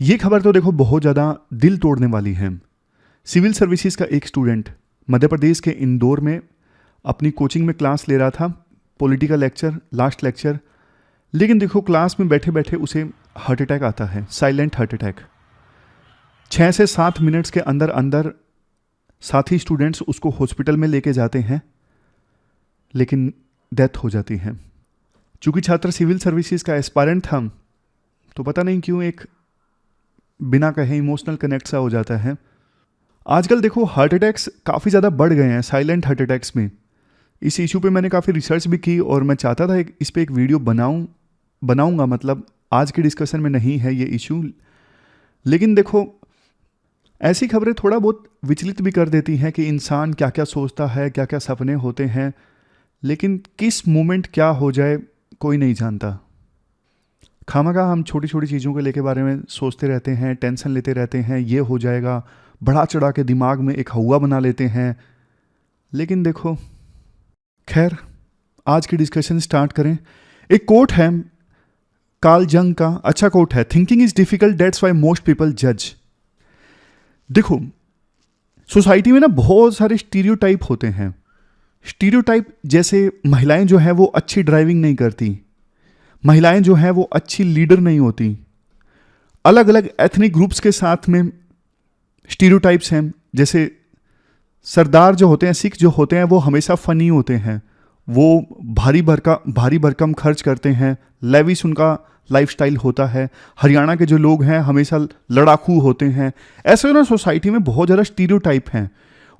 ये खबर तो देखो बहुत ज़्यादा दिल तोड़ने वाली है। सिविल सर्विसेज का एक स्टूडेंट मध्य प्रदेश के इंदौर में अपनी कोचिंग में क्लास ले रहा था, पॉलिटिकल लेक्चर, लास्ट लेक्चर। लेकिन देखो क्लास में बैठे बैठे उसे हार्ट अटैक आता है, साइलेंट हार्ट अटैक। 6 से 7 मिनट्स के अंदर अंदर साथी स्टूडेंट्स उसको हॉस्पिटल में लेके जाते हैं, लेकिन डेथ हो जाती है। चूंकि छात्र सिविल सर्विसेज का एस्पायरेंट था, तो पता नहीं क्यों एक बिना कहे इमोशनल कनेक्ट सा हो जाता है। आजकल देखो हार्ट अटैक्स काफ़ी ज़्यादा बढ़ गए हैं, साइलेंट हार्ट अटैक्स में। इस इशू पे मैंने काफ़ी रिसर्च भी की और मैं चाहता था इस पे एक वीडियो बनाऊंगा, मतलब आज की डिस्कशन में नहीं है ये इशू। लेकिन देखो ऐसी खबरें थोड़ा बहुत विचलित भी कर देती हैं कि इंसान क्या क्या सोचता है, क्या क्या सपने होते हैं, लेकिन किस मोमेंट क्या हो जाए कोई नहीं जानता। खामखा हम छोटी छोटी चीज़ों के लेके बारे में सोचते रहते हैं, टेंशन लेते रहते हैं, ये हो जाएगा, बढ़ा चढ़ा के दिमाग में एक हवा बना लेते हैं। लेकिन देखो खैर, आज की डिस्कशन स्टार्ट करें। एक कोट है कार्ल जंग का, अच्छा कोट है, thinking is difficult that's why most people जज। देखो सोसाइटी में ना बहुत सारे स्टीरियोटाइप होते हैं। स्टीरियोटाइप जैसे महिलाएं जो हैं वो अच्छी ड्राइविंग नहीं करती, महिलाएं जो हैं वो अच्छी लीडर नहीं होती। अलग अलग एथनिक ग्रुप्स के साथ में स्टीरियोटाइप्स हैं, जैसे सरदार जो होते हैं, सिख जो होते हैं, वो हमेशा फनी होते हैं, वो भारी भरकम खर्च करते हैं, लेविश उनका लाइफस्टाइल होता है। हरियाणा के जो लोग हैं हमेशा लड़ाकू होते हैं। ऐसे ना सोसाइटी में बहुत ज़्यादा स्टीरियोटाइप हैं।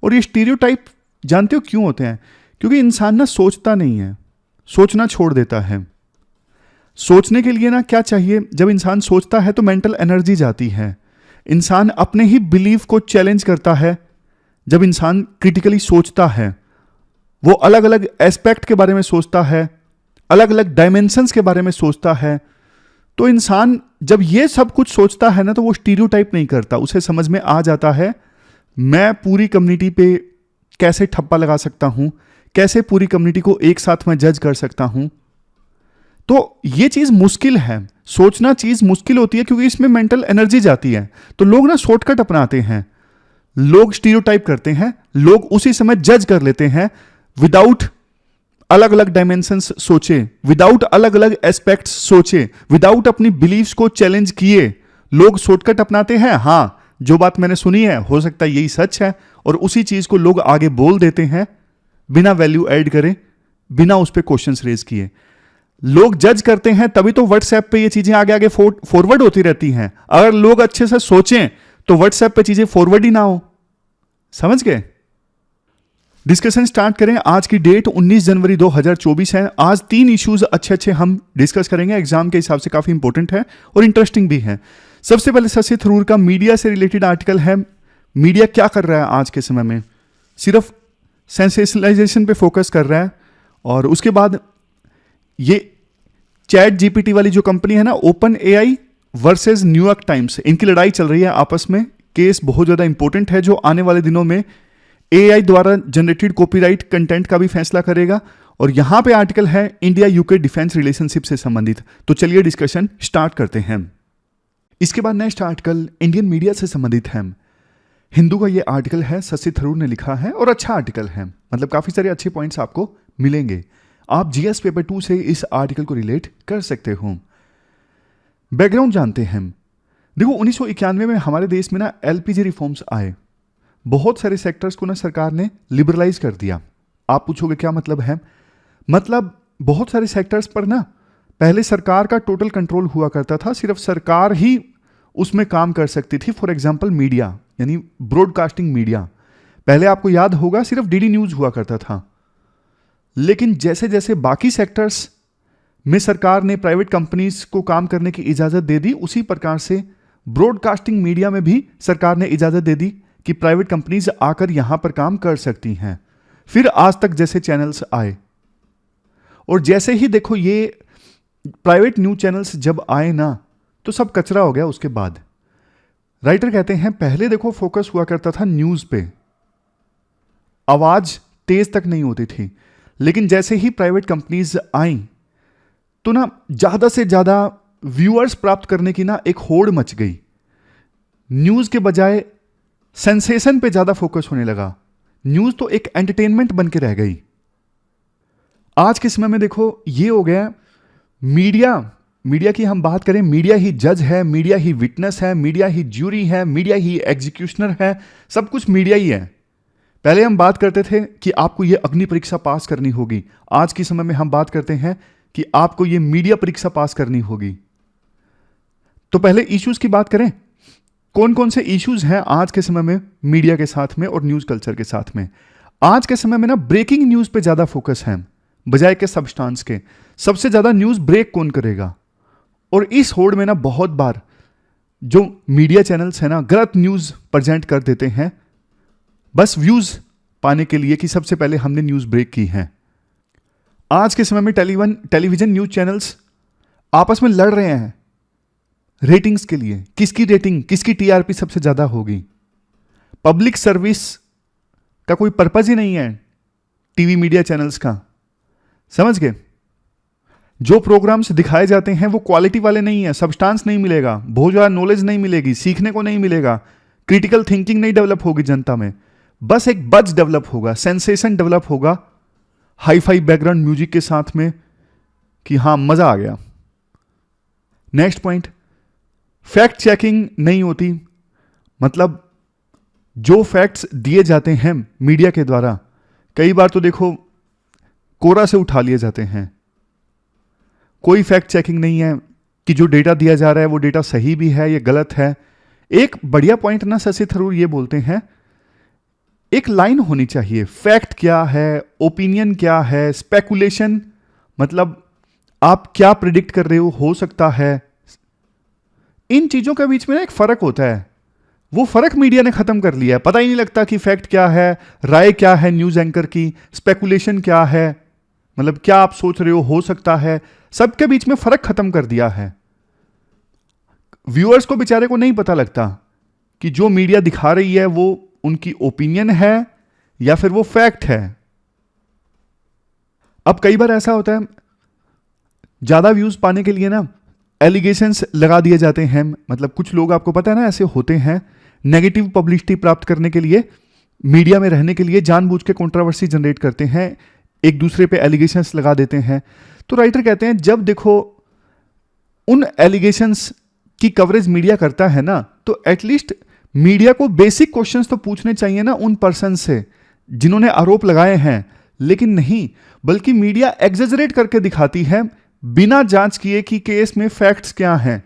और ये स्टीरियोटाइप जानते हो क्यों होते हैं? क्योंकि इंसान ना सोचता नहीं है, सोचना छोड़ देता है। सोचने के लिए ना क्या चाहिए? जब इंसान सोचता है तो मेंटल एनर्जी जाती है, इंसान अपने ही बिलीफ को चैलेंज करता है। जब इंसान क्रिटिकली सोचता है, वो अलग अलग एस्पेक्ट के बारे में सोचता है, अलग अलग डायमेंशंस के बारे में सोचता है। तो इंसान जब ये सब कुछ सोचता है ना, तो वो स्टीरियोटाइप नहीं करता। उसे समझ में आ जाता है मैं पूरी कम्युनिटी पे कैसे ठप्पा लगा सकता हूं, कैसे पूरी कम्युनिटी को एक साथ में जज कर सकता हूं। तो ये चीज मुश्किल है, सोचना चीज मुश्किल होती है, क्योंकि इसमें मेंटल एनर्जी जाती है। तो लोग ना शॉर्टकट अपनाते हैं, लोग स्टीरियोटाइप करते हैं, लोग उसी समय जज कर लेते हैं विदाउट अलग अलग डायमेंशंस सोचे, विदाउट अलग अलग एस्पेक्ट्स सोचे, विदाउट अपनी बिलीव्स को चैलेंज किए लोग शॉर्टकट अपनाते हैं। हाँ, जो बात मैंने सुनी है हो सकता है यही सच है, और उसी चीज को लोग आगे बोल देते हैं बिना वैल्यू ऐड करे, बिना उस पर क्वेश्चंस रेज किए। लोग जज करते हैं, तभी तो व्हाट्सएप पे ये चीजें आगे आगे फॉरवर्ड होती रहती हैं। अगर लोग अच्छे से सोचें तो व्हाट्सएप पे चीजें फॉरवर्ड ही ना हो। समझ गए? डिस्कशन स्टार्ट करें। आज की डेट 19 जनवरी 2024 है। आज 3 इश्यूज अच्छे हम डिस्कस करेंगे, एग्जाम के हिसाब से काफी इंपॉर्टेंट है और इंटरेस्टिंग भी है। सबसे पहले शशि थरूर का मीडिया से रिलेटेड आर्टिकल है। मीडिया क्या कर रहा है आज के समय में? सिर्फ सेंसेशनलाइजेशन पे फोकस कर रहा है। और उसके बाद ये चैट जीपीटी वाली जो कंपनी है ना, open AI versus New York times, इनकी लड़ाई चल रही है आपस में। केस बहुत ज्यादा इंपॉर्टेंट है, जो आने वाले दिनों में एआई द्वारा जनरेटेड कॉपीराइट कंटेंट का भी फैसला करेगा। और यहां पे आर्टिकल है इंडिया यूके डिफेंस रिलेशनशिप से संबंधित। तो चलिए डिस्कशन स्टार्ट करते हैं। इसके बाद नेक्स्ट आर्टिकल इंडियन मीडिया से संबंधित है। हिंदू का ये आर्टिकल है, शशि थरूर ने लिखा है और अच्छा आर्टिकल है, मतलब काफी सारे अच्छे पॉइंट्स आपको मिलेंगे। आप जीएस पेपर 2 से इस आर्टिकल को रिलेट कर सकते हो। बैकग्राउंड जानते हैं। देखो 1991 में हमारे देश में ना एलपीजी रिफॉर्म्स आए। बहुत सारे सेक्टर्स को ना सरकार ने लिबरलाइज कर दिया। आप पूछोगे क्या मतलब है? मतलब बहुत सारे सेक्टर्स पर ना पहले सरकार का टोटल कंट्रोल हुआ करता था, सिर्फ सरकार ही उसमें काम कर सकती थी। फॉर एग्जाम्पल मीडिया, यानी ब्रॉडकास्टिंग मीडिया, पहले आपको याद होगा सिर्फ डीडी न्यूज हुआ करता था। लेकिन जैसे जैसे बाकी सेक्टर्स में सरकार ने प्राइवेट कंपनीज को काम करने की इजाजत दे दी, उसी प्रकार से ब्रॉडकास्टिंग मीडिया में भी सरकार ने इजाजत दे दी कि प्राइवेट कंपनीज आकर यहां पर काम कर सकती हैं। फिर आज तक जैसे चैनल्स आए, और जैसे ही देखो ये प्राइवेट न्यूज चैनल्स जब आए ना, तो सब कचरा हो गया। उसके बाद राइटर कहते हैं पहले देखो फोकस हुआ करता था न्यूज पे, आवाज तेज तक नहीं होती थी। लेकिन जैसे ही प्राइवेट कंपनीज आई तो ना ज्यादा से ज्यादा व्यूअर्स प्राप्त करने की ना एक होड़ मच गई। न्यूज के बजाय सेंसेशन पे ज्यादा फोकस होने लगा। न्यूज तो एक एंटरटेनमेंट बन के रह गई। आज के समय में देखो ये हो गया, मीडिया की हम बात करें, मीडिया ही जज है, मीडिया ही विटनेस है, मीडिया ही ज्यूरी है, मीडिया ही एग्जीक्यूशनर है, सब कुछ मीडिया ही है। पहले हम बात करते थे कि आपको ये अग्नि परीक्षा पास करनी होगी, आज के समय में हम बात करते हैं कि आपको ये मीडिया परीक्षा पास करनी होगी। तो पहले इश्यूज की बात करें, कौन कौन से इश्यूज हैं आज के समय में मीडिया के साथ में और न्यूज कल्चर के साथ में। आज के समय में ना ब्रेकिंग न्यूज पे ज्यादा फोकस है बजाय के सबस्टांस के। सबसे ज्यादा न्यूज ब्रेक कौन करेगा, और इस होड़ में ना बहुत बार जो मीडिया चैनल्स है ना गलत न्यूज प्रेजेंट कर देते हैं बस व्यूज पाने के लिए कि सबसे पहले हमने न्यूज ब्रेक की है। आज के समय में टेलीविजन न्यूज चैनल्स आपस में लड़ रहे हैं रेटिंग्स के लिए, किसकी रेटिंग, किसकी टीआरपी सबसे ज्यादा होगी। पब्लिक सर्विस का कोई पर्पज ही नहीं है टीवी मीडिया चैनल्स का, समझ गए। जो प्रोग्राम्स दिखाए जाते हैं वो क्वालिटी वाले नहीं है, सब्सटेंस नहीं मिलेगा, बहुत ज़्यादा नॉलेज नहीं मिलेगी, सीखने को नहीं मिलेगा, क्रिटिकल थिंकिंग नहीं डेवलप होगी जनता में, बस एक बज डेवलप होगा, सेंसेशन डेवलप होगा हाई फाई बैकग्राउंड म्यूजिक के साथ में कि हाँ मजा आ गया। नेक्स्ट पॉइंट, फैक्ट चेकिंग नहीं होती, मतलब जो फैक्ट्स दिए जाते हैं मीडिया के द्वारा कई बार तो देखो कोरा से उठा लिए जाते हैं। कोई फैक्ट चेकिंग नहीं है कि जो डेटा दिया जा रहा है वो डेटा सही भी है या गलत है। एक बढ़िया पॉइंट ना शशि थरूर ये बोलते हैं, एक लाइन होनी चाहिए, फैक्ट क्या है, ओपिनियन क्या है, स्पेकुलेशन मतलब आप क्या प्रिडिक्ट कर रहे हो सकता है। इन चीजों के बीच में ना एक फर्क होता है, वो फर्क मीडिया ने खत्म कर लिया है। पता ही नहीं लगता कि फैक्ट क्या है, राय क्या है न्यूज एंकर की, स्पेकुलेशन क्या है, मतलब क्या आप सोच रहे हो सकता है, सबके बीच में फर्क खत्म कर दिया है। व्यूअर्स को बेचारे को नहीं पता लगता कि जो मीडिया दिखा रही है वो उनकी ओपिनियन है या फिर वो फैक्ट है। अब कई बार ऐसा होता है ज्यादा व्यूज पाने के लिए ना एलिगेशंस लगा दिए जाते हैं, मतलब कुछ लोग आपको पता है ना ऐसे होते हैं, नेगेटिव पब्लिसिटी प्राप्त करने के लिए, मीडिया में रहने के लिए जानबूझ के कंट्रोवर्सी जनरेट करते हैं, एक दूसरे पे एलिगेशंस लगा देते हैं। तो राइटर कहते हैं जब देखो उन एलिगेशंस की कवरेज मीडिया करता है ना तो एटलीस्ट मीडिया को बेसिक क्वेश्चंस तो पूछने चाहिए ना उन पर्सन से जिन्होंने आरोप लगाए हैं, लेकिन नहीं, बल्कि मीडिया एग्जेजरेट करके दिखाती है बिना जांच किए कि केस में फैक्ट्स क्या हैं।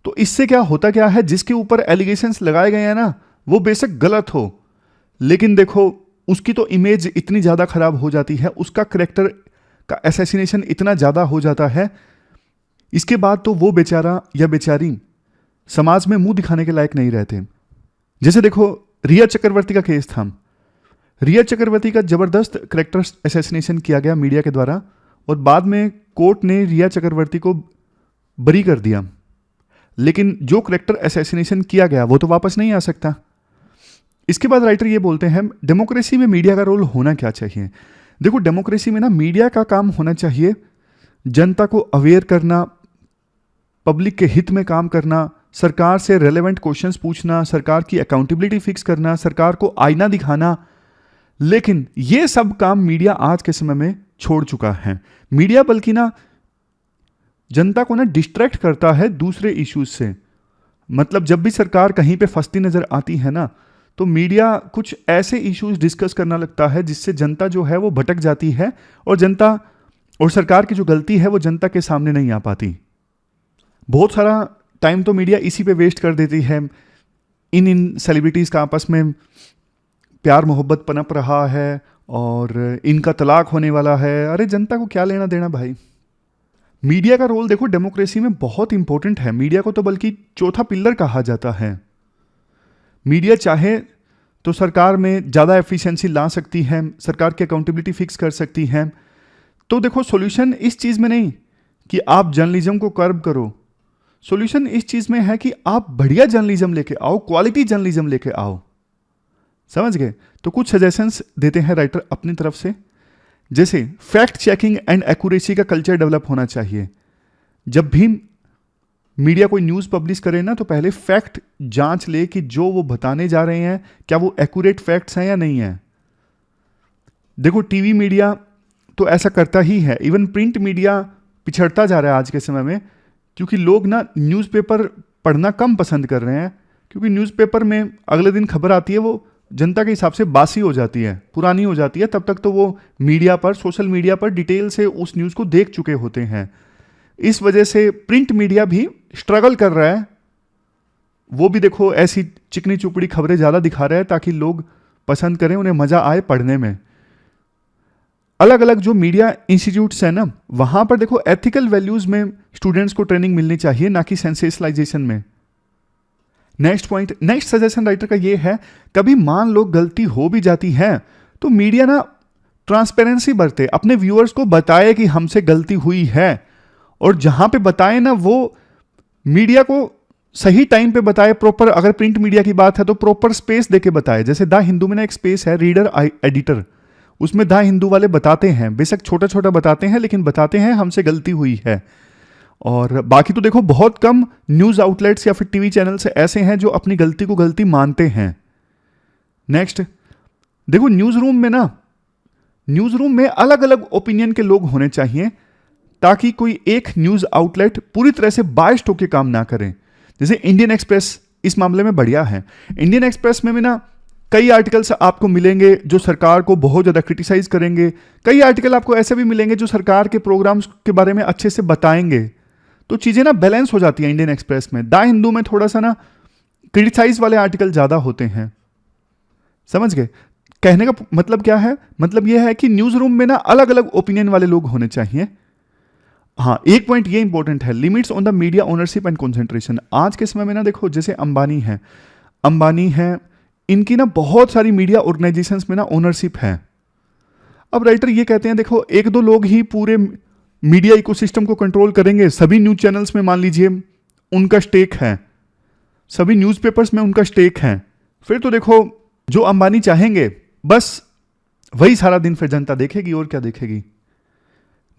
तो इससे क्या होता क्या है, जिसके ऊपर एलिगेशंस लगाए गए हैं ना वो बेशक गलत हो, लेकिन देखो उसकी तो इमेज इतनी ज्यादा खराब हो जाती है, उसका कैरेक्टर का असैसिनेशन इतना ज्यादा हो जाता है, इसके बाद तो वो बेचारा या बेचारी समाज में मुंह दिखाने के लायक नहीं रहते। जैसे देखो रिया चक्रवर्ती का केस था, रिया चक्रवर्ती का जबरदस्त कैरेक्टर असैसिनेशन किया गया मीडिया के द्वारा और बाद में कोर्ट ने रिया चक्रवर्ती को बरी कर दिया, लेकिन जो कैरेक्टर असैसिनेशन किया गया वो तो वापस नहीं आ सकता। इसके बाद राइटर ये बोलते हैं डेमोक्रेसी में मीडिया का रोल होना क्या चाहिए। देखो डेमोक्रेसी में ना मीडिया का काम होना चाहिए जनता को अवेयर करना, पब्लिक के हित में काम करना, सरकार से रेलेवेंट क्वेश्चंस पूछना, सरकार की अकाउंटेबिलिटी फिक्स करना, सरकार को आईना दिखाना। लेकिन ये सब काम मीडिया आज के समय में छोड़ चुका है। मीडिया बल्कि ना जनता को ना डिस्ट्रैक्ट करता है दूसरे इश्यूज से। मतलब जब भी सरकार कहीं पे फंसती नजर आती है ना तो मीडिया कुछ ऐसे इश्यूज डिस्कस करना लगता है जिससे जनता जो है वो भटक जाती है और जनता और सरकार की जो गलती है वो जनता के सामने नहीं आ पाती। बहुत सारा टाइम तो मीडिया इसी पे वेस्ट कर देती है, इन सेलिब्रिटीज का आपस में प्यार मोहब्बत पनप रहा है और इनका तलाक होने वाला है। अरे जनता को क्या लेना देना भाई। मीडिया का रोल देखो डेमोक्रेसी में बहुत इंपॉर्टेंट है, मीडिया को तो बल्कि चौथा पिलर कहा जाता है। मीडिया चाहे तो सरकार में ज़्यादा एफिशिएंसी ला सकती है, सरकार की अकाउंटेबिलिटी फिक्स कर सकती है। तो देखो सॉल्यूशन इस चीज़ में नहीं कि आप जर्नलिज्म को कर्ब करो, सॉल्यूशन इस चीज़ में है कि आप बढ़िया जर्नलिज्म लेके आओ, क्वालिटी जर्नलिज्म लेके आओ। समझ गए। तो कुछ सजेशंस देते हैं राइटर अपनी तरफ से, जैसे फैक्ट चेकिंग एंड एक्यूरेसी का कल्चर डेवलप होना चाहिए। जब भी मीडिया कोई न्यूज़ पब्लिश करे ना तो पहले फैक्ट जांच ले कि जो वो बताने जा रहे हैं क्या वो एक्यूरेट फैक्ट्स हैं या नहीं है। देखो टीवी मीडिया तो ऐसा करता ही है, इवन प्रिंट मीडिया पिछड़ता जा रहा है आज के समय में, क्योंकि लोग ना न्यूज़पेपर पढ़ना कम पसंद कर रहे हैं, क्योंकि न्यूज़पेपर में अगले दिन खबर आती है वो जनता के हिसाब से बासी हो जाती है, पुरानी हो जाती है। तब तक तो वो मीडिया पर, सोशल मीडिया पर डिटेल से उस न्यूज़ को देख चुके होते हैं। इस वजह से प्रिंट मीडिया भी स्ट्रगल कर रहा है। वो भी देखो ऐसी चिकनी चुपड़ी खबरें ज़्यादा दिखा रहा है ताकि लोग पसंद करें, उन्हें मज़ा आए पढ़ने में। अलग अलग जो मीडिया इंस्टीट्यूट्स हैं ना, वहाँ पर देखो एथिकल वैल्यूज़ में स्टूडेंट्स को ट्रेनिंग मिलनी चाहिए, ना कि सेंसेशनलाइजेशन में। नेक्स्ट सजेशन राइटर का ये है, कभी मान लो गलती हो भी जाती है तो मीडिया ना ट्रांसपेरेंसी बरते, अपने व्यूअर्स को बताए कि हमसे गलती हुई है, और जहां पे बताए ना वो मीडिया को सही टाइम पे बताए, प्रॉपर। अगर प्रिंट मीडिया की बात है तो प्रॉपर स्पेस देके बताए। जैसे द हिंदू में ना एक स्पेस है रीडर एडिटर, उसमें द हिंदू वाले बताते हैं, बेशक छोटा छोटा बताते हैं लेकिन बताते हैं हमसे गलती हुई है। और बाकी तो देखो बहुत कम न्यूज़ आउटलेट्स या फिर टीवी चैनल से ऐसे हैं जो अपनी गलती को गलती मानते हैं। नेक्स्ट देखो न्यूज़ रूम में अलग अलग ओपिनियन के लोग होने चाहिए, ताकि कोई एक न्यूज़ आउटलेट पूरी तरह से बायस्ड होकर काम ना करें। जैसे इंडियन एक्सप्रेस इस मामले में बढ़िया है। इंडियन एक्सप्रेस में भी ना कई आर्टिकल्स आपको मिलेंगे जो सरकार को बहुत ज़्यादा क्रिटिसाइज करेंगे, कई आर्टिकल आपको ऐसे भी मिलेंगे जो सरकार के प्रोग्राम्स के बारे में अच्छे से बताएंगे। तो चीज़ें ना बैलेंस हो जाती है इंडियन एक्सप्रेस में। द हिंदू में थोड़ा सा ना क्रिटिसाइज वाले आर्टिकल ज़्यादा होते हैं। समझ गए कहने का मतलब क्या है? मतलब यह है कि न्यूज़ रूम में ना अलग अलग ओपिनियन वाले लोग होने चाहिए। हाँ, एक पॉइंट ये इंपॉर्टेंट है, limits on the media ownership and concentration. आज के समय में ना देखो जैसे अंबानी है, इनकी ना बहुत सारी मीडिया ऑर्गेनाइजेशंस में ना ओनरशिप है। अब राइटर ये कहते हैं देखो एक दो लोग ही पूरे मीडिया इकोसिस्टम को कंट्रोल करेंगे। सभी न्यूज चैनल्स में मान लीजिए उनका स्टेक है, सभी न्यूज़पेपर्स में उनका स्टेक है, फिर तो देखो जो अंबानी चाहेंगे बस वही सारा दिन फिर जनता देखेगी और क्या देखेगी।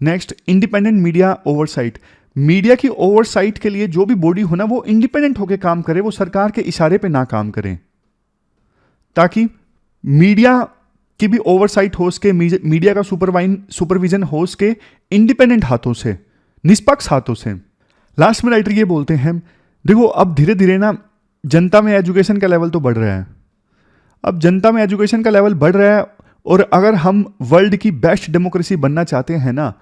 Next, independent media oversight. Media की ओवरसाइट के लिए जो भी बॉडी हो ना वो इंडिपेंडेंट होकर काम करे, वो सरकार के इशारे पे ना काम करें, ताकि मीडिया की भी ओवरसाइट हो सके, मीडिया का सुपरविजन हो सके इंडिपेंडेंट हाथों से, निष्पक्ष हाथों से। लास्ट में राइटर ये बोलते हैं देखो अब धीरे धीरे ना जनता में एजुकेशन का लेवल तो बढ़ रहा है। अब जनता में एजुकेशन का लेवल बढ़ रहा है, और अगर हम वर्ल्ड की बेस्ट डेमोक्रेसी बनना चाहते हैं ना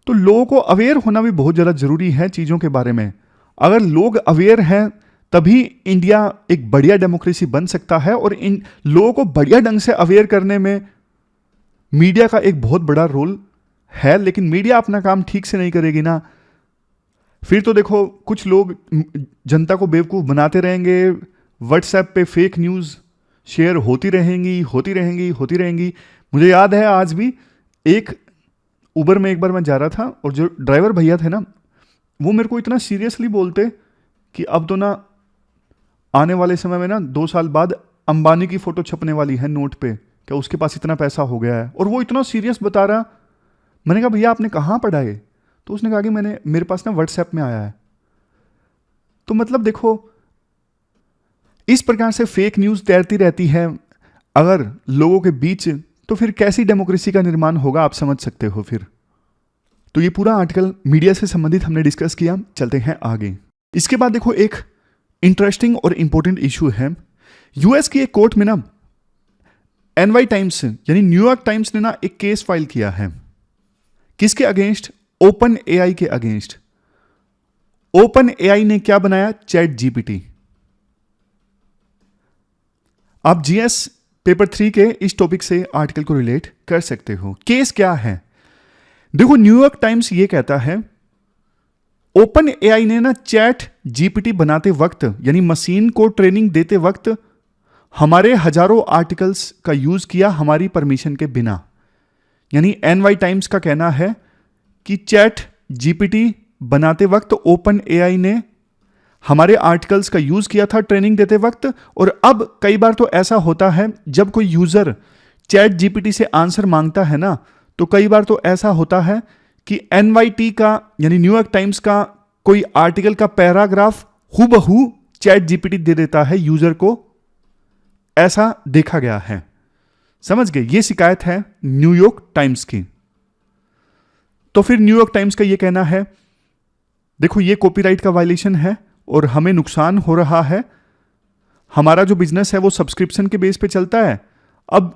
तो लोगों को अवेयर होना भी बहुत ज़्यादा जरूरी है चीज़ों के बारे में। अगर लोग अवेयर हैं तभी इंडिया एक बढ़िया डेमोक्रेसी बन सकता है, और इन लोगों को बढ़िया ढंग से अवेयर करने में मीडिया का एक बहुत बड़ा रोल है। लेकिन मीडिया अपना काम ठीक से नहीं करेगी ना, फिर तो देखो कुछ लोग जनता को बेवकूफ़ बनाते रहेंगे, व्हाट्सएप पे फेक न्यूज़ शेयर होती रहेंगी। मुझे याद है आज भी एक उबर में एक बार मैं जा रहा था, और जो ड्राइवर भैया थे ना वो मेरे को इतना सीरियसली बोलते कि अब तो ना आने वाले समय में ना 2 साल बाद अंबानी की फ़ोटो छपने वाली है नोट पे, क्या उसके पास इतना पैसा हो गया है, और वो इतना सीरियस बता रहा। मैंने कहा भैया आपने कहाँ पढ़ा है? तो उसने कहा कि मेरे पास ना व्हाट्सएप में आया है। तो मतलब देखो इस प्रकार से फेक न्यूज़ तैरती रहती है अगर लोगों के बीच, तो फिर कैसी डेमोक्रेसी का निर्माण होगा आप समझ सकते हो फिर। तो ये पूरा आर्टिकल मीडिया से संबंधित हमने डिस्कस किया। चलते हैं आगे। इसके बाद देखो एक इंटरेस्टिंग और इंपॉर्टेंट इशू है। यूएस की एक कोर्ट में ना एनवाई टाइम्स यानी न्यूयॉर्क टाइम्स ने ना एक केस फाइल किया है। किसके अगेंस्ट? ओपन एआई के अगेंस्ट। ओपन एआई ने क्या बनाया? Chat GPT. आप जीएस पेपर 3 के इस टॉपिक से आर्टिकल को रिलेट कर सकते हो। केस क्या है? देखो न्यूयॉर्क टाइम्स ये कहता है ओपन एआई ने ना चैट जीपीटी बनाते वक्त यानी मशीन को ट्रेनिंग देते वक्त हमारे हजारों आर्टिकल्स का यूज किया हमारी परमिशन के बिना। यानी एनवाई टाइम्स का कहना है कि चैट जीपीटी बनाते वक्त ओपन एआई ने हमारे आर्टिकल्स का यूज किया था ट्रेनिंग देते वक्त। और अब कई बार तो ऐसा होता है जब कोई यूजर चैट जीपीटी से आंसर मांगता है ना, तो कई बार तो ऐसा होता है कि एनवाईटी का यानी न्यूयॉर्क टाइम्स का कोई आर्टिकल का पैराग्राफ हूबहू चैट जीपीटी दे देता है यूजर को, ऐसा देखा गया है। समझ गए? ये शिकायत है न्यूयॉर्क टाइम्स की। तो फिर न्यूयॉर्क टाइम्स का ये कहना है, देखो ये कॉपीराइट का वायलेशन है और हमें नुकसान हो रहा है। हमारा जो बिजनेस है वो सब्सक्रिप्शन के बेस पे चलता है। अब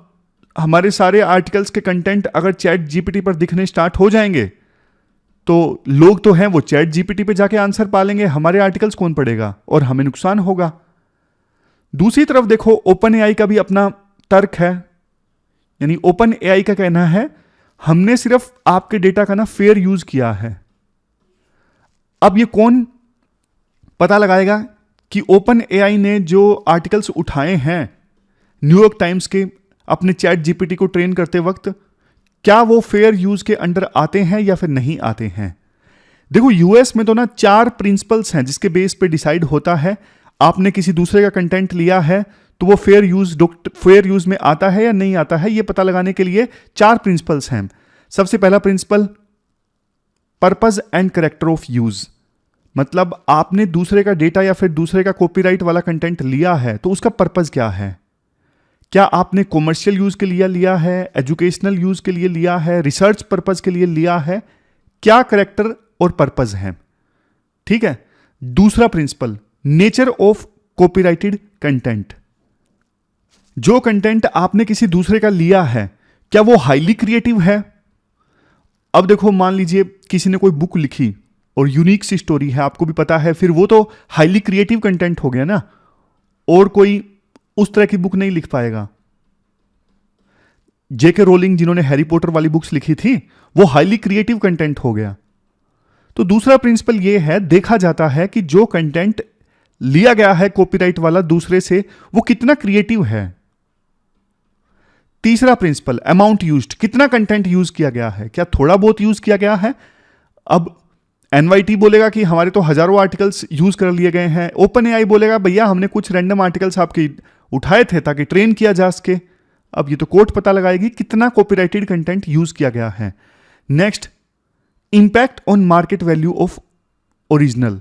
हमारे सारे आर्टिकल्स के कंटेंट अगर चैट जीपीटी पर दिखने स्टार्ट हो जाएंगे तो लोग तो हैं वो चैट जीपीटी पे जाके आंसर पालेंगे, हमारे आर्टिकल्स कौन पढ़ेगा और हमें नुकसान होगा। दूसरी तरफ देखो ओपन एआई का भी अपना तर्क है, यानी ओपन एआई का कहना है हमने सिर्फ आपके डेटा का ना फेयर यूज किया है। अब ये कौन पता लगाएगा कि ओपन एआई ने जो आर्टिकल्स उठाए हैं न्यूयॉर्क टाइम्स के अपने चैट जीपीटी को ट्रेन करते वक्त, क्या वो फेयर यूज के अंडर आते हैं या फिर नहीं आते हैं? देखो यूएस में तो ना 4 प्रिंसिपल्स हैं जिसके बेस पे डिसाइड होता है आपने किसी दूसरे का कंटेंट लिया है तो वो फेयर यूज में आता है या नहीं आता है। ये पता लगाने के लिए 4 प्रिंसिपल्स हैं। सबसे पहला principle purpose and character of use, मतलब आपने दूसरे का डेटा या फिर दूसरे का कॉपीराइट वाला कंटेंट लिया है तो उसका पर्पस क्या है। क्या आपने कॉमर्शियल यूज के लिए लिया है, एजुकेशनल यूज के लिए लिया है, रिसर्च पर्पस के लिए लिया है, क्या कैरेक्टर और पर्पस है। ठीक है। दूसरा principle nature of copyrighted content, जो कंटेंट आपने किसी दूसरे का लिया है क्या वो हाईली क्रिएटिव है। अब देखो मान लीजिए किसी ने कोई बुक लिखी और यूनिक सी स्टोरी है, आपको भी पता है, फिर वो तो हाईली क्रिएटिव कंटेंट हो गया ना, और कोई उस तरह की बुक नहीं लिख पाएगा। जेके रोलिंग जिन्होंने हैरी पॉटर वाली बुक्स लिखी थी वो हाईली क्रिएटिव कंटेंट हो गया। तो दूसरा प्रिंसिपल ये है, देखा जाता है कि जो कंटेंट लिया गया है कॉपीराइट वाला दूसरे से वो कितना क्रिएटिव है। तीसरा प्रिंसिपल अमाउंट यूज्ड, कितना कंटेंट यूज किया गया है, क्या थोड़ा बहुत यूज किया गया है। अब एनवाईटी बोलेगा कि हमारे तो हजारों आर्टिकल्स यूज कर लिए गए हैं, ओपन एआई बोलेगा भैया हमने कुछ रैंडम आर्टिकल्स आपके उठाए थे ताकि ट्रेन किया जा सके। अब ये तो कोर्ट पता लगाएगी कितना कॉपीराइटेड कंटेंट यूज किया गया है। Next, impact on market value of original,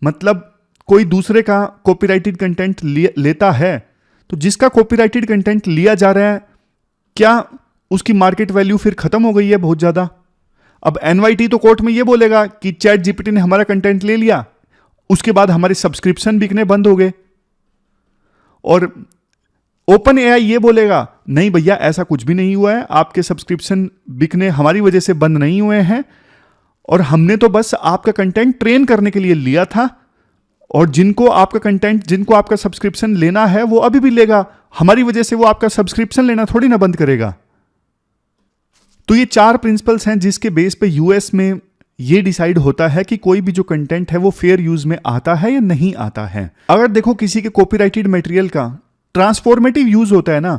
मतलब कोई दूसरे का कॉपीराइटेड कंटेंट लेता है तो जिसका कॉपीराइटेड कंटेंट लिया जा रहा है क्या उसकी मार्केट वैल्यू फिर खत्म हो गई है बहुत ज्यादा। अब एनवाईटी तो कोर्ट में ये बोलेगा कि चैट जीपीटी ने हमारा कंटेंट ले लिया, उसके बाद हमारे सब्सक्रिप्शन बिकने बंद हो गए, और ओपन एआई ये बोलेगा नहीं भैया ऐसा कुछ भी नहीं हुआ है, आपके सब्सक्रिप्शन बिकने हमारी वजह से बंद नहीं हुए हैं और हमने तो बस आपका कंटेंट ट्रेन करने के लिए लिया था, और जिनको आपका सब्सक्रिप्शन लेना है वो अभी भी लेगा, हमारी वजह से वो आपका सब्सक्रिप्शन लेना थोड़ी ना बंद करेगा। तो ये 4 प्रिंसिपल्स हैं जिसके बेस पे यूएस में ये डिसाइड होता है कि कोई भी जो कंटेंट है वो फेयर यूज में आता है या नहीं आता है। अगर देखो किसी के कॉपीराइटेड मटेरियल का ट्रांसफॉर्मेटिव यूज होता है ना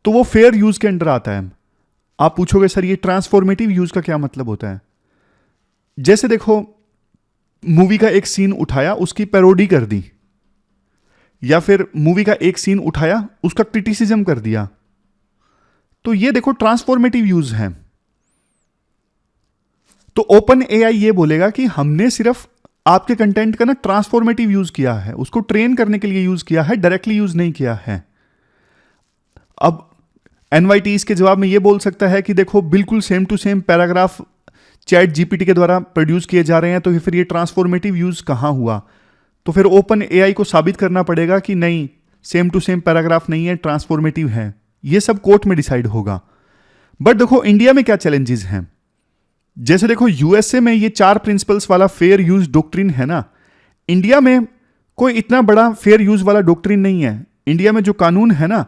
तो वो फेयर यूज के अंडर आता है। आप पूछोगे सर ये ट्रांसफॉर्मेटिव यूज का क्या मतलब होता है। जैसे देखो मूवी का एक सीन उठाया उसकी पैरोडी कर दी, या फिर मूवी का एक सीन उठाया उसका क्रिटिसिज्म कर दिया, तो ये देखो ट्रांसफॉर्मेटिव यूज है। तो ओपन एआई ये बोलेगा कि हमने सिर्फ आपके कंटेंट का ना ट्रांसफॉर्मेटिव यूज किया है, उसको ट्रेन करने के लिए यूज किया है, डायरेक्टली यूज नहीं किया है। अब एनवाईटी इसके जवाब में ये बोल सकता है कि देखो बिल्कुल same to same paragraph chat GPT के द्वारा प्रोड्यूस किए जा रहे हैं, तो फिर ये ट्रांसफॉर्मेटिव यूज कहां हुआ। तो फिर ओपन एआई को साबित करना पड़ेगा कि नहीं सेम टू सेम पैराग्राफ नहीं है, ट्रांसफॉर्मेटिव है। ये सब कोर्ट में डिसाइड होगा। बट देखो इंडिया में क्या चैलेंजेस हैं। जैसे देखो यूएसए में ये 4 प्रिंसिपल्स वाला फेयर यूज डॉक्ट्रिन है ना, इंडिया में कोई इतना बड़ा फेयर यूज वाला डॉक्ट्रिन नहीं है। इंडिया में जो कानून है ना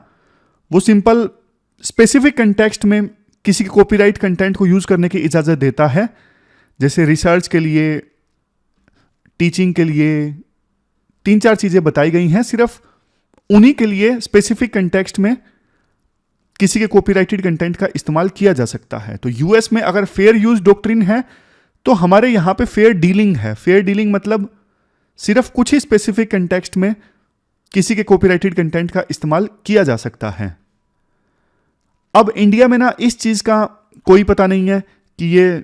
वो सिंपल स्पेसिफिक कंटेक्स्ट में किसी के कॉपीराइट कंटेंट को यूज करने की इजाजत देता है, जैसे रिसर्च के लिए, टीचिंग के लिए 3-4 चीजें बताई गई हैं, सिर्फ उन्हीं के लिए स्पेसिफिक कंटेक्स्ट में किसी के कॉपीराइटेड कंटेंट का इस्तेमाल किया जा सकता है। तो यूएस में अगर फेयर यूज डॉक्ट्रिन है तो हमारे यहां पे फेयर डीलिंग है। फेयर डीलिंग मतलब सिर्फ कुछ ही स्पेसिफिक कंटेक्स्ट में किसी के कॉपीराइटेड कंटेंट का इस्तेमाल किया जा सकता है। अब इंडिया में ना इस चीज का कोई पता नहीं है कि ये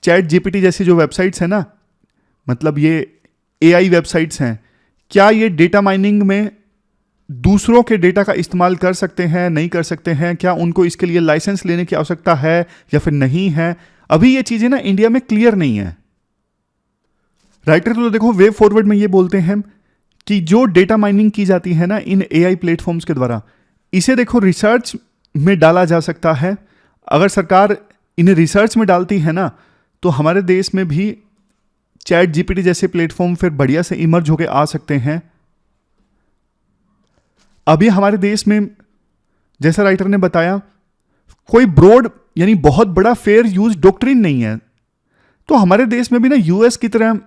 चैट जीपीटी जैसी जो वेबसाइट्स है ना मतलब ये एआई वेबसाइट्स हैं, क्या ये डेटा माइनिंग में दूसरों के डेटा का इस्तेमाल कर सकते हैं, नहीं कर सकते हैं, क्या उनको इसके लिए लाइसेंस लेने की आवश्यकता है या फिर नहीं है? अभी ये चीजें ना इंडिया में क्लियर नहीं है। राइटर तो देखो वे फॉरवर्ड में ये बोलते हैं कि जो डेटा माइनिंग की जाती है ना इन एआई प्लेटफॉर्म्स के द्वारा, इसे देखो रिसर्च में डाला जा सकता है। अगर सरकार इन्हें रिसर्च में डालती है ना, तो हमारे देश में भी चैट जीपीटी जैसे प्लेटफॉर्म फिर बढ़िया से इमर्ज होके आ सकते हैं। अभी हमारे देश में, जैसा राइटर ने बताया, कोई ब्रॉड यानी बहुत बड़ा फेयर यूज डॉक्ट्रिन नहीं है। तो हमारे देश में भी ना यूएस की तरह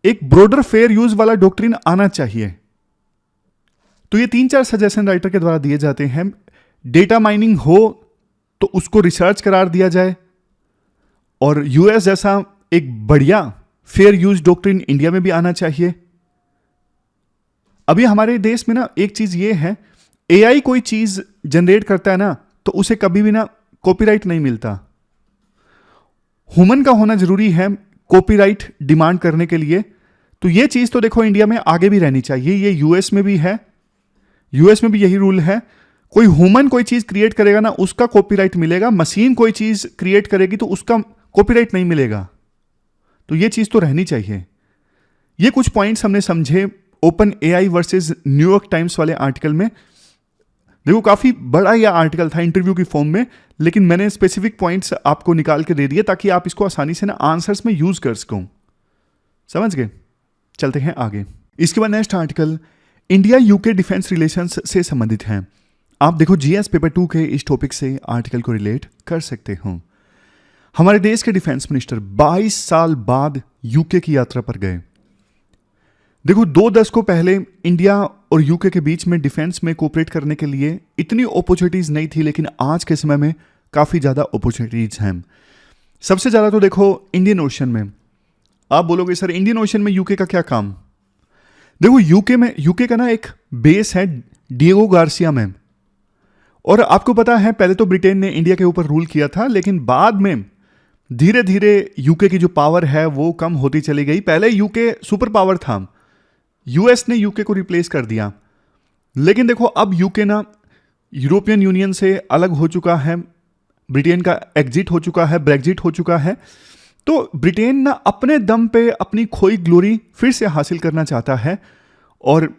एक ब्रॉडर फेयर यूज वाला डॉक्ट्रिन आना चाहिए। तो ये 3-4 सजेशन राइटर के द्वारा दिए जाते हैं। डेटा माइनिंग हो तो उसको रिसर्च करार दिया जाए, और यूएस जैसा एक बढ़िया फेयर यूज डॉक्ट्रिन इंडिया में भी आना चाहिए। अभी हमारे देश में ना एक चीज ये है, एआई कोई चीज जनरेट करता है ना तो उसे कभी भी ना कॉपीराइट नहीं मिलता। ह्यूमन का होना जरूरी है कॉपीराइट डिमांड करने के लिए। तो ये चीज तो देखो इंडिया में आगे भी रहनी चाहिए। ये यूएस में भी है, यूएस में भी यही रूल है। कोई ह्यूमन कोई चीज क्रिएट करेगा ना उसका कॉपीराइट मिलेगा, मशीन कोई चीज क्रिएट करेगी तो उसका कॉपीराइट नहीं मिलेगा। तो ये चीज तो रहनी चाहिए। ये कुछ पॉइंट्स हमने समझे open AI versus New York times वाले आर्टिकल में। देखो काफी बड़ा यह आर्टिकल था इंटरव्यू की फॉर्म में, लेकिन मैंने स्पेसिफिक पॉइंट्स आपको निकाल के दे दिए ताकि आप इसको आसानी से ना आंसर्स में यूज कर सको। समझ गए? चलते हैं आगे। इसके बाद next article India UK defence relations से संबंधित है। आप देखो जीएस पेपर 2 के इस टॉपिक से आर्टिकल को रिलेट कर सकते हो। हमारे देश के डिफेंस मिनिस्टर 22 साल बाद यूके की यात्रा पर गए। देखो 2 दशकों पहले इंडिया और यूके के बीच में डिफेंस में कोऑपरेट करने के लिए इतनी अपॉर्चुनिटीज नहीं थी, लेकिन आज के समय में काफी ज्यादा अपॉर्चुनिटीज हैं। सबसे ज्यादा तो देखो इंडियन ओशन में। आप बोलोगे सर इंडियन ओशन में यूके का क्या काम? देखो यूके का ना एक बेस है डिएगो गार्सिया में। और आपको पता है पहले तो ब्रिटेन ने इंडिया के ऊपर रूल किया था, लेकिन बाद में धीरे धीरे यूके की जो पावर है वो कम होती चली गई। पहले यूके सुपर पावर था, यूएस ने यूके को रिप्लेस कर दिया। लेकिन देखो अब यूके ना यूरोपियन यूनियन से अलग हो चुका है, ब्रिटेन का एग्जिट हो चुका है, ब्रेग्जिट हो चुका है। तो ब्रिटेन ना अपने दम पे अपनी खोई ग्लोरी फिर से हासिल करना चाहता है, और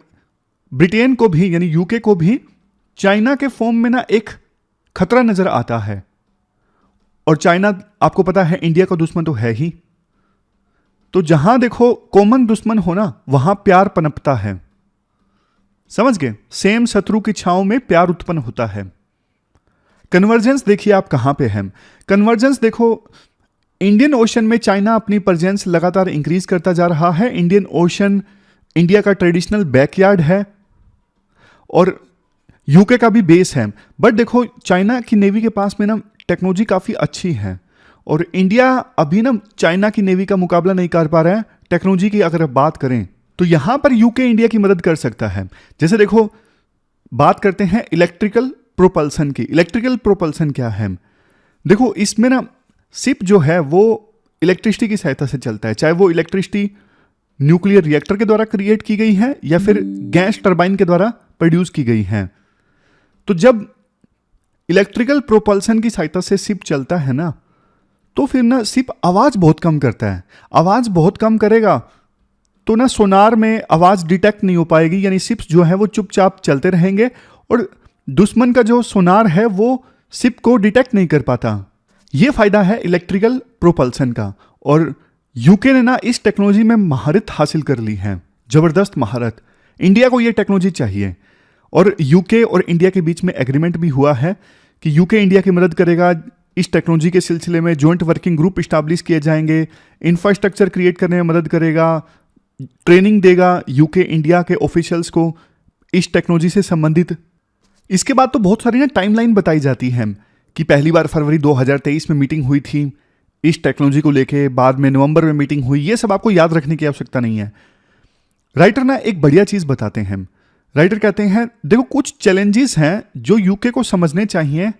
ब्रिटेन को भी यानी यूके को भी चाइना के फॉर्म में ना एक खतरा नजर आता है। और चाइना आपको पता है इंडिया का दुश्मन तो है ही। तो जहां देखो कॉमन दुश्मन होना वहां प्यार पनपता है। समझ गए? सेम शत्रु की छांव में प्यार उत्पन्न होता है। कन्वर्जेंस देखिए आप कहां पे है। कन्वर्जेंस देखो इंडियन ओशन में चाइना अपनी प्रेजेंस लगातार इंक्रीज करता जा रहा है। इंडियन ओशन इंडिया का ट्रेडिशनल बैकयार्ड है और यूके का भी बेस है। बट देखो चाइना की नेवी के पास में ना टेक्नोलॉजी काफी अच्छी है, और इंडिया अभी ना चाइना की नेवी का मुकाबला नहीं कर पा रहा है टेक्नोलॉजी की। अगर बात करें तो यहां पर यूके इंडिया की मदद कर सकता है। जैसे देखो बात करते हैं इलेक्ट्रिकल प्रोपल्सन की। इलेक्ट्रिकल प्रोपल्सन क्या है? देखो इसमें ना शिप जो है वो इलेक्ट्रिसिटी की सहायता से चलता है, चाहे वो इलेक्ट्रिसिटी न्यूक्लियर रिएक्टर के द्वारा क्रिएट की गई है या फिर गैस टरबाइन के द्वारा प्रोड्यूस की गई है। तो जब इलेक्ट्रिकल प्रोपल्सन की सहायता से शिप चलता है ना, तो फिर ना शिप आवाज बहुत कम करता है। आवाज बहुत कम करेगा तो ना सोनार में आवाज डिटेक्ट नहीं हो पाएगी, यानी शिप्स जो है वो चुपचाप चलते रहेंगे और दुश्मन का जो सोनार है वो शिप को डिटेक्ट नहीं कर पाता। ये फायदा है इलेक्ट्रिकल प्रोपल्सन का, और यूके ने ना इस टेक्नोलॉजी में महारत हासिल कर ली है, जबरदस्त महारत। इंडिया को ये टेक्नोलॉजी चाहिए, और यूके और इंडिया के बीच में एग्रीमेंट भी हुआ है कि यूके इंडिया की मदद करेगा। इस टेक्नोलॉजी के सिलसिले में जॉइंट वर्किंग ग्रुप इस्टेब्लिश किए जाएंगे, इंफ्रास्ट्रक्चर क्रिएट करने में मदद करेगा, ट्रेनिंग देगा यूके इंडिया के ऑफिशियल्स को इस टेक्नोलॉजी से संबंधित। इसके बाद तो बहुत सारी ना टाइमलाइन बताई जाती है कि पहली बार फरवरी 2023 में मीटिंग हुई थी इस टेक्नोलॉजी को लेके, बाद में नवंबर में मीटिंग हुई। ये सब आपको याद रखने की आवश्यकता नहीं है। राइटर ना एक बढ़िया चीज बताते हैं। राइटर कहते हैं देखो कुछ चैलेंजेस हैं जो यूके को समझने चाहिए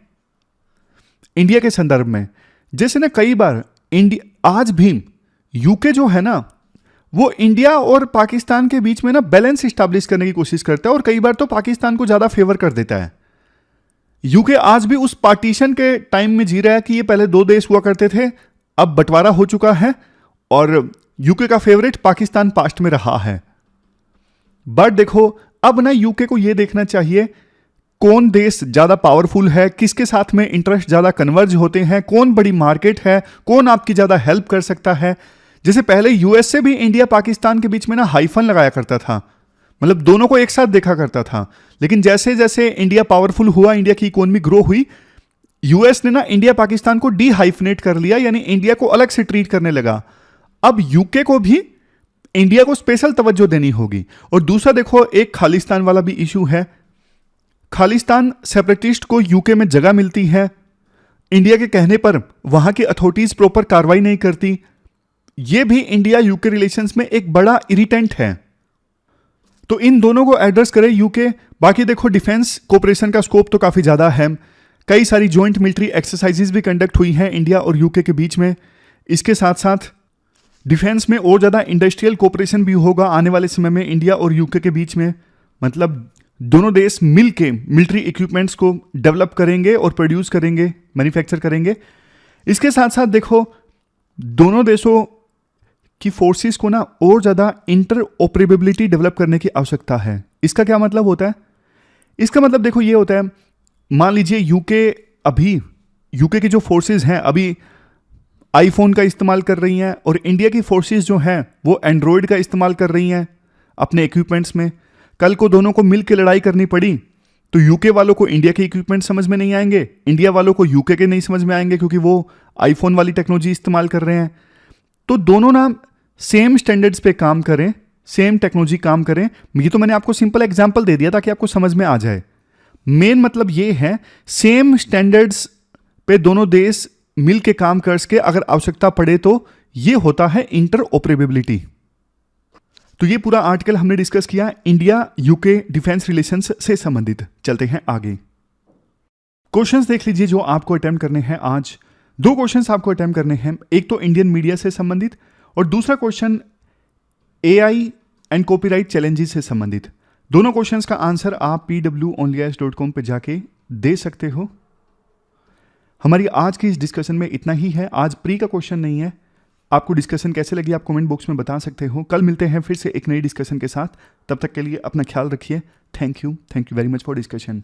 इंडिया के संदर्भ में। जैसे ना कई बार इंडिया आज भी यूके जो है ना वो इंडिया और पाकिस्तान के बीच में ना बैलेंस स्टैब्लिश करने की कोशिश करता है और कई बार तो पाकिस्तान को ज्यादा फेवर कर देता है। यूके आज भी उस पार्टीशन के टाइम में जी रहा है कि ये पहले दो देश हुआ करते थे, अब बंटवारा हो चुका है और यूके का फेवरेट पाकिस्तान पास्ट में रहा है। बट देखो अब ना यूके को यह देखना चाहिए कौन देश ज्यादा पावरफुल है, किसके साथ में इंटरेस्ट ज्यादा कन्वर्ज होते हैं, कौन बड़ी मार्केट है, कौन आपकी ज्यादा हेल्प कर सकता है। जैसे पहले यूएस से भी इंडिया पाकिस्तान के बीच में ना हाइफन लगाया करता था, मतलब दोनों को एक साथ देखा करता था। लेकिन जैसे जैसे इंडिया पावरफुल हुआ, इंडिया की इकोनॉमी ग्रो हुई, यूएस ने ना इंडिया पाकिस्तान को डी हाइफनेट कर लिया, यानी इंडिया को अलग से ट्रीट करने लगा। अब यूके को भी इंडिया को स्पेशल तवज्जो देनी होगी। और दूसरा देखो, एक खालिस्तान वाला भी इशू है। खालिस्तान सेपरेटिस्ट को यूके में जगह मिलती है, इंडिया के कहने पर वहां की अथॉरिटीज प्रॉपर कार्रवाई नहीं करती। यह भी इंडिया यूके रिलेशंस में एक बड़ा इरिटेंट है। तो इन दोनों को एड्रेस करे यूके। बाकी देखो डिफेंस कोऑपरेशन का स्कोप तो काफी ज्यादा है, कई सारी जॉइंट मिलिट्री एक्सरसाइजेज भी कंडक्ट हुई हैं इंडिया और यूके के बीच में। इसके साथ साथ डिफेंस में और ज्यादा इंडस्ट्रियल कोऑपरेशन भी होगा आने वाले समय में इंडिया और यूके के बीच में। मतलब दोनों देश मिल के मिलिट्री इक्विपमेंट्स को डेवलप करेंगे और प्रोड्यूस करेंगे, मैन्युफैक्चर करेंगे। इसके साथ साथ देखो दोनों देशों की फोर्सेस को ना और ज्यादा इंटरऑपरेबिलिटी डेवलप करने की आवश्यकता है। इसका क्या मतलब होता है? इसका मतलब देखो ये होता है, मान लीजिए यूके की जो फोर्सेस हैं अभी आईफोन का इस्तेमाल कर रही हैं और इंडिया की फोर्सेस जो हैं वो एंड्रॉयड का इस्तेमाल कर रही हैं अपने इक्विपमेंट्स में। कल को दोनों को मिल के लड़ाई करनी पड़ी तो यूके वालों को इंडिया के इक्विपमेंट समझ में नहीं आएंगे, इंडिया वालों को यूके के नहीं समझ में आएंगे, क्योंकि वो आईफोन वाली टेक्नोलॉजी इस्तेमाल कर रहे हैं। तो दोनों ना सेम स्टैंडर्ड्स पे काम करें, सेम टेक्नोलॉजी काम करें। ये तो मैंने आपको सिंपल एग्जांपल दे दिया ताकि आपको समझ में आ जाए। मेन मतलब ये है सेम स्टैंडर्ड्स पे दोनों देश मिल के काम कर सके अगर आवश्यकता पड़े तो। ये होता है इंटरऑपरेबिलिटी। तो ये पूरा आर्टिकल हमने डिस्कस किया इंडिया यूके डिफेंस रिलेशंस से संबंधित। चलते हैं आगे। क्वेश्चंस देख लीजिए जो आपको अटेम्प्ट करने हैं आज। दो क्वेश्चंस आपको अटेम्प्ट करने हैं, एक तो इंडियन मीडिया से संबंधित और दूसरा question AI and copyright challenges से संबंधित। दोनों क्वेश्चंस का आंसर आप pwonlyas.com पे जाके दे सकते हो। हमारी आज की इस डिस्कशन में इतना ही है। आज प्री का क्वेश्चन नहीं है। आपको डिस्कशन कैसे लगी आप कमेंट बॉक्स में बता सकते हो। कल मिलते हैं फिर से एक नई डिस्कशन के साथ। तब तक के लिए अपना ख्याल रखिए। Thank you very much for discussion.